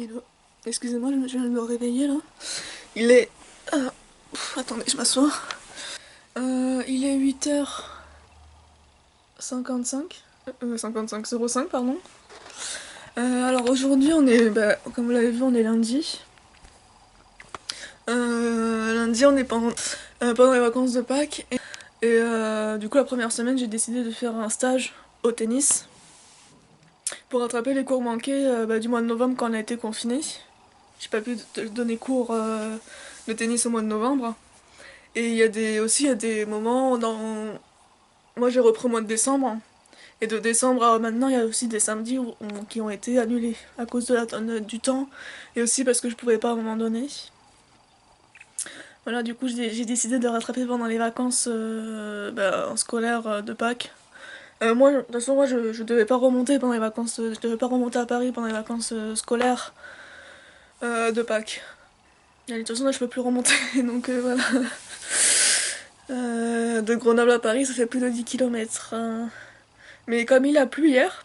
Hello. Excusez-moi, je viens de me réveiller là. Il est... attendez, je m'assois. Il est 8h55. 05, pardon. Alors aujourd'hui, on est... comme vous l'avez vu, on est lundi. Lundi, on est pendant les vacances de Pâques. Et du coup, la première semaine, j'ai décidé de faire un stage au tennis. Pour rattraper les cours manqués du mois de novembre quand on a été confinés. J'ai pas pu donner cours de tennis au mois de novembre. Et il y a des moments dans... Moi j'ai repris au mois de décembre. Et de décembre à maintenant, il y a aussi des samedis qui ont été annulés à cause du temps. Et aussi parce que je pouvais pas à un moment donné. Voilà, du coup j'ai décidé de rattraper pendant les vacances scolaires de Pâques. Moi, de toute façon, je devais pas remonter pendant les vacances, je devais pas remonter à Paris pendant les vacances scolaires de Pâques. Et de toute façon, là, je peux plus remonter, donc voilà. De Grenoble à Paris, ça fait plus de 10 km. Mais comme il a plu hier,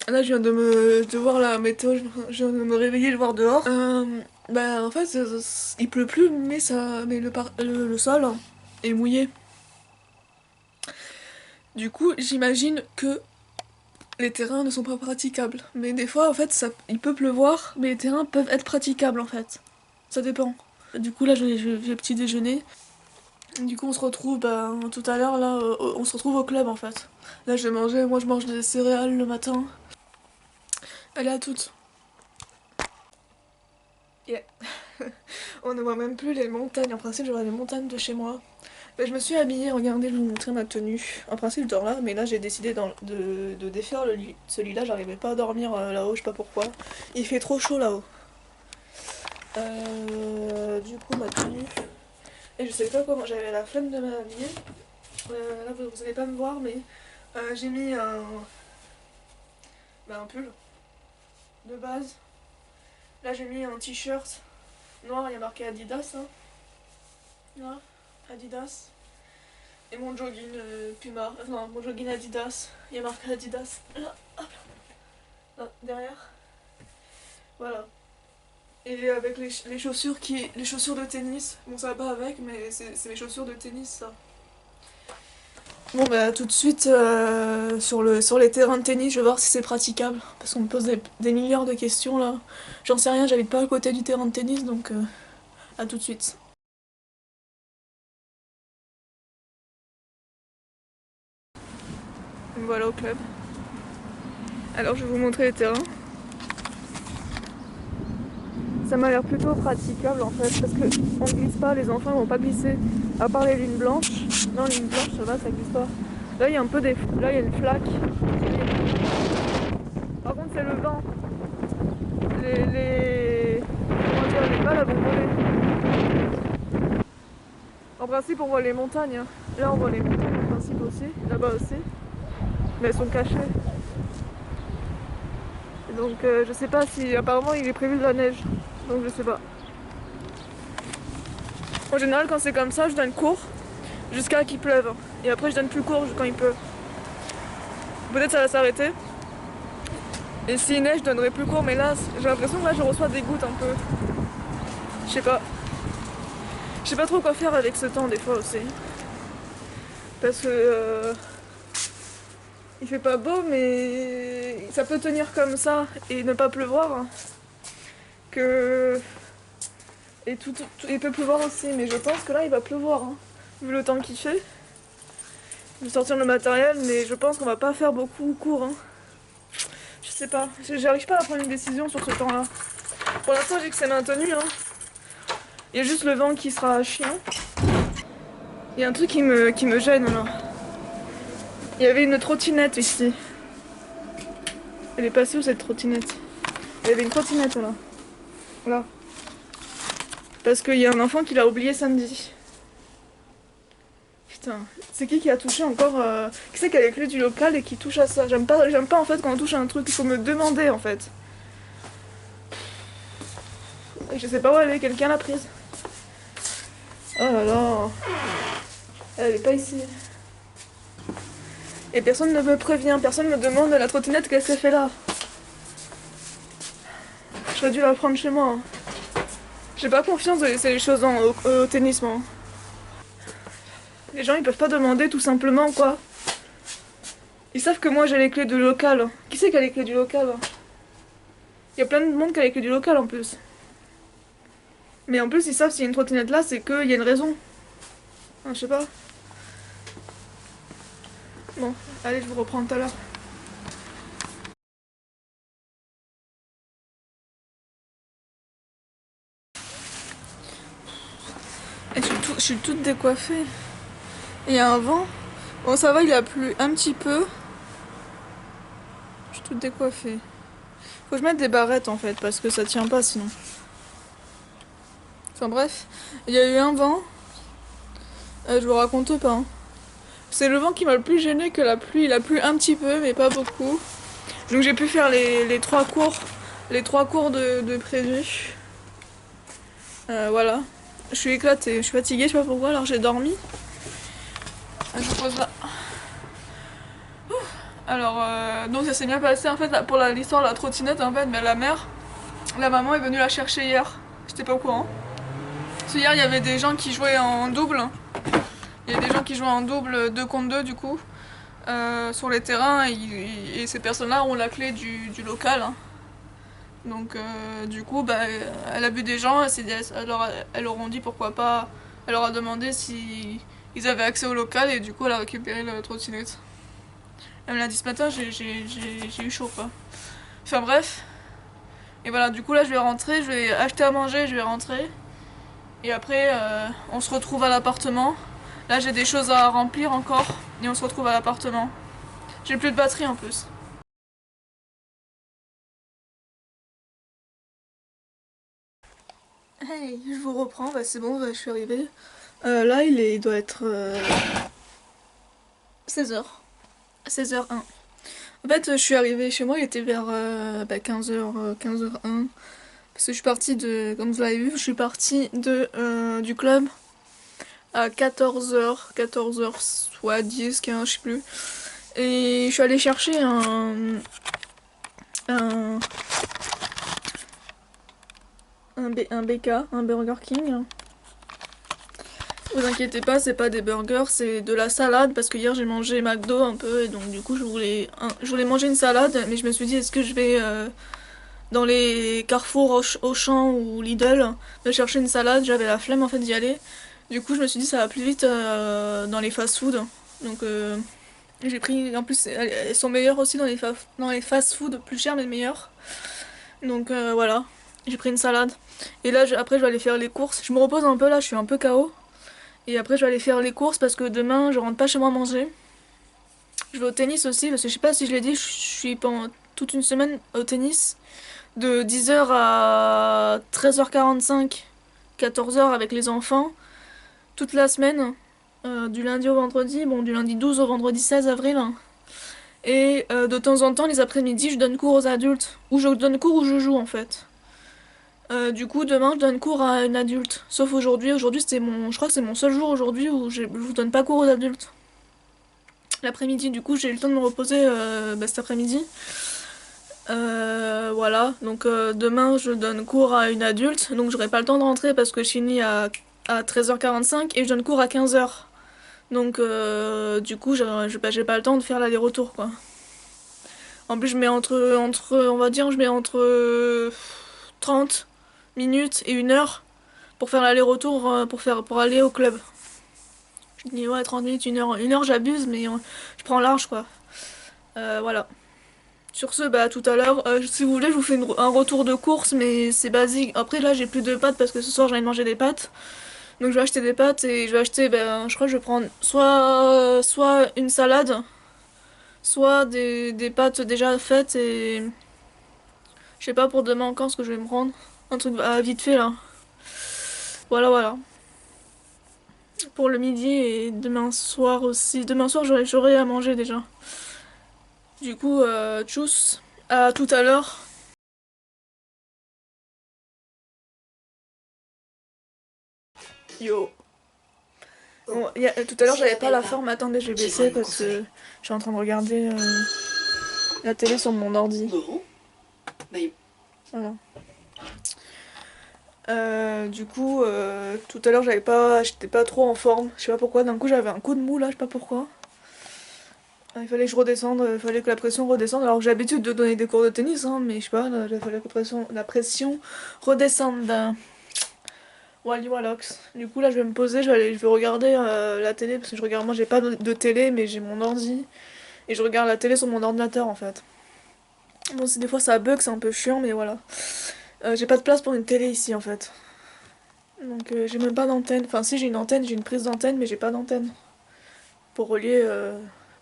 là, je viens de voir la météo, je viens de me réveiller, de voir dehors. En fait, il pleut plus, mais le sol est mouillé. Du coup, j'imagine que les terrains ne sont pas praticables. Mais des fois, en fait, il peut pleuvoir, mais les terrains peuvent être praticables, en fait. Ça dépend. Du coup, là, je vais petit déjeuner. Du coup, on se retrouve tout à l'heure, là, on se retrouve au club, en fait. Là, moi, je mange des céréales le matin. Allez, à toutes. Yeah. On ne voit même plus les montagnes. En principe, je vois les montagnes de chez moi. Je me suis habillée, regardez, je vais vous montrer ma tenue. En principe, je dors là, mais là, j'ai décidé de défaire le lit. Ce lit-là, j'arrivais pas à dormir là-haut, je sais pas pourquoi. Il fait trop chaud là-haut. Du coup, ma tenue. Et je sais pas comment, j'avais la flemme de m'habiller. Là, vous allez pas me voir, mais j'ai mis un pull de base. Là, j'ai mis un t-shirt noir, il y a marqué Adidas. Hein. Là, Adidas. Et mon jogging Puma. Non, mon jogging Adidas. Il y a marqué Adidas. Là, hop là. Là, derrière. Voilà. Et avec les chaussures les chaussures de tennis. Bon, ça va pas avec, mais c'est mes chaussures de tennis, ça. Bon, tout de suite, sur les terrains de tennis, je vais voir si c'est praticable. Parce qu'on me pose des milliards de questions, là. J'en sais rien, j'habite pas à côté du terrain de tennis, donc à tout de suite. Voilà au club. Alors, je vais vous montrer les terrains. Ça m'a l'air plutôt praticable en fait, parce que on glisse pas, les enfants vont pas glisser, à part les lignes blanches. Non, les lignes blanches ça va, ça glisse pas. Là il y a un peu là il y a une flaque. Par contre c'est le vent. Comment dire, les balles elles vont voler. En principe on voit les montagnes. Là on voit les montagnes en principe aussi, là-bas aussi. Mais elles sont cachées. Et donc je sais pas si apparemment il est prévu de la neige. Donc je sais pas. En général, quand c'est comme ça, je donne cours jusqu'à qu'il pleuve. Et après, je donne plus cours quand il pleut. Peut-être ça va s'arrêter. Et s'il neige, je donnerai plus cours. Mais là, j'ai l'impression que là, je reçois des gouttes un peu. Je sais pas. Je sais pas trop quoi faire avec ce temps des fois aussi. Parce que il fait pas beau, mais ça peut tenir comme ça et ne pas pleuvoir. Que et il peut pleuvoir aussi, mais je pense que là il va pleuvoir, hein, vu le temps qu'il fait. Je vais sortir le matériel, mais je pense qu'on va pas faire beaucoup court. Hein. Je sais pas, j'arrive pas à prendre une décision sur ce temps-là. Pour l'instant, j'ai que c'est maintenu. Hein. Il y a juste le vent qui sera chiant. Il y a un truc qui me gêne là. Il y avait une trottinette ici. Elle est passée où cette trottinette? Il y avait une trottinette là. Là. Parce qu'il y a un enfant qui l'a oublié samedi. Putain, c'est qui a touché encore qui c'est qui a les clés du local et qui touche à ça? J'aime pas en fait quand on touche à un truc, il faut me demander en fait. Et je sais pas où elle est, quelqu'un l'a prise. Oh là là. Elle est pas ici. Et personne ne me prévient, personne me demande la trottinette qu'elle s'est fait là. J'aurais dû la prendre chez moi. Hein. J'ai pas confiance de laisser les choses au tennis, moi. Les gens ils peuvent pas demander tout simplement quoi. Ils savent que moi j'ai les clés du local. Qui c'est qui a les clés du local? Il y a plein de monde qui a les clés du local en plus. Mais en plus ils savent s'il y a une trottinette là, c'est qu'il y a une raison. Enfin, je sais pas. Bon, allez, je vous reprends tout à l'heure. Je suis toute décoiffée. Il y a un vent. Bon, ça va, il a plu un petit peu. Je suis toute décoiffée. Faut que je mette des barrettes en fait, parce que ça tient pas sinon. Enfin bref, il y a eu un vent. Je vous raconte pas. Hein. C'est le vent qui m'a le plus gêné que la pluie. Il a plu un petit peu, mais pas beaucoup. Donc j'ai pu faire les 3 cours. Les 3 cours de prévu. Voilà. Je suis éclatée, je suis fatiguée, je sais pas pourquoi, alors j'ai dormi. Je vous pose là. Alors, donc ça s'est bien passé en fait pour l'histoire de la trottinette en fait, mais la maman est venue la chercher hier. J'étais pas au courant. Parce que hier il y avait des gens qui jouaient en double. Il y a des gens qui jouaient en double 2 contre 2 du coup sur les terrains et ces personnes-là ont la clé du local. Hein. Donc du coup bah, elle a vu des gens, elles leur ont dit pourquoi pas, elle leur a demandé si ils avaient accès au local et du coup elle a récupéré la trottinette. Elle me l'a dit ce matin, j'ai eu chaud quoi. Enfin bref. Et voilà, du coup là je vais rentrer, je vais acheter à manger, je vais rentrer. Et après on se retrouve à l'appartement. Là j'ai des choses à remplir encore et on se retrouve à l'appartement. J'ai plus de batterie en plus. Hey, je vous reprends, bah c'est bon, bah, je suis arrivée. Là il doit être 16h. 16h01. En fait, je suis arrivée chez moi, il était vers 15h, 15h01. Parce que je suis partie de, comme vous l'avez vu, je suis partie du club à 14h, 14h soit 10, 15, je sais plus. Et je suis allée chercher un BK, un Burger King. Vous inquiétez pas, c'est pas des burgers, c'est de la salade parce que hier j'ai mangé McDo un peu et donc du coup je voulais manger une salade mais je me suis dit est-ce que je vais dans les Carrefour, Auchan ou Lidl me chercher une salade, j'avais la flemme en fait d'y aller. Du coup je me suis dit ça va plus vite dans les fast-food. Donc j'ai pris, en plus elles sont meilleures aussi dans les fast-food, plus chères mais meilleures. Donc voilà, j'ai pris une salade. Et là après je vais aller faire les courses. Je me repose un peu là, je suis un peu KO. Et après je vais aller faire les courses parce que demain je rentre pas chez moi manger. Je vais au tennis aussi parce que je sais pas si je l'ai dit, je suis pendant toute une semaine au tennis. De 10h à 13h45, 14h avec les enfants. Toute la semaine. Du lundi au vendredi, bon du lundi 12 au vendredi 16 avril. Et de temps en temps les après-midi je donne cours aux adultes. Ou je donne cours ou je joue en fait. Du coup, demain, je donne cours à une adulte. Sauf aujourd'hui. Aujourd'hui, je crois que c'est mon seul jour aujourd'hui où je vous donne pas cours aux adultes. L'après-midi, du coup, j'ai eu le temps de me reposer cet après-midi. Voilà. Donc, demain, je donne cours à une adulte. Donc, j'aurai pas le temps de rentrer parce que je finis à 13h45 et je donne cours à 15h. Donc, du coup, j'ai pas le temps de faire l'aller-retour, quoi. En plus, je mets on va dire, je mets entre 30 minutes et 1 heure pour faire l'aller-retour pour aller au club. Je dis ouais 30 minutes, 1 heure. 1 heure j'abuse mais je prends large quoi. Voilà. Sur ce bah tout à l'heure, si vous voulez je vous fais un retour de course mais c'est basique. Après là j'ai plus de pâtes parce que ce soir j'ai envie de manger des pâtes. Donc je vais acheter des pâtes et je vais acheter, je crois que je vais prendre soit une salade, soit des pâtes déjà faites et je sais pas pour demain encore ce que je vais me prendre. Un truc vite fait là. Voilà, voilà. Pour le midi et demain soir aussi. Demain soir, j'aurai à manger déjà. Du coup, tchuss. À tout à l'heure. Yo. Bon, tout à l'heure, j'avais pas la forme. Attendez, je vais baisser parce que je suis en train de regarder la télé sur mon ordi. Voilà. Du coup, tout à l'heure j'étais pas trop en forme. Je sais pas pourquoi. D'un coup j'avais un coup de mou là, je sais pas pourquoi. Il fallait que je redescende, il fallait que la pression redescende. Alors que j'ai l'habitude de donner des cours de tennis, hein, mais je sais pas, il fallait que la pression redescende. Wally Wallox. Du coup là je vais me poser, je vais regarder la télé parce que moi j'ai pas de télé mais j'ai mon ordi et je regarde la télé sur mon ordinateur en fait. Bon si des fois ça bug c'est un peu chiant mais voilà. J'ai pas de place pour une télé ici en fait. Donc j'ai même pas d'antenne. Enfin si j'ai une antenne, j'ai une prise d'antenne mais j'ai pas d'antenne. Pour relier,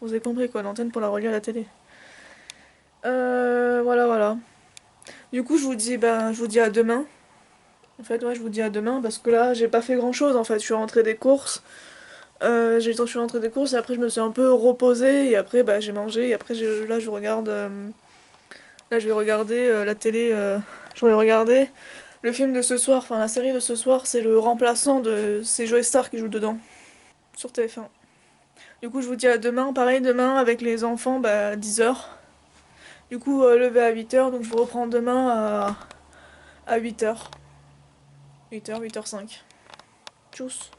vous avez compris quoi, l'antenne pour la relier à la télé. Voilà voilà. Du coup je vous dis à demain. En fait ouais je vous dis à demain parce que là j'ai pas fait grand chose en fait. Je suis rentrée des courses. Je suis rentrée des courses et après je me suis un peu reposée et après bah, j'ai mangé et après là je regarde là je vais regarder la télé je vais regarder le film de ce soir, enfin la série de ce soir, c'est le remplaçant de c'est Joey Star qui joue dedans sur TF1. Du coup je vous dis à demain, pareil demain avec les enfants bah 10h. Du coup levé à 8h donc je vous reprends demain à 8h. 8h, 8h05. Tchuss.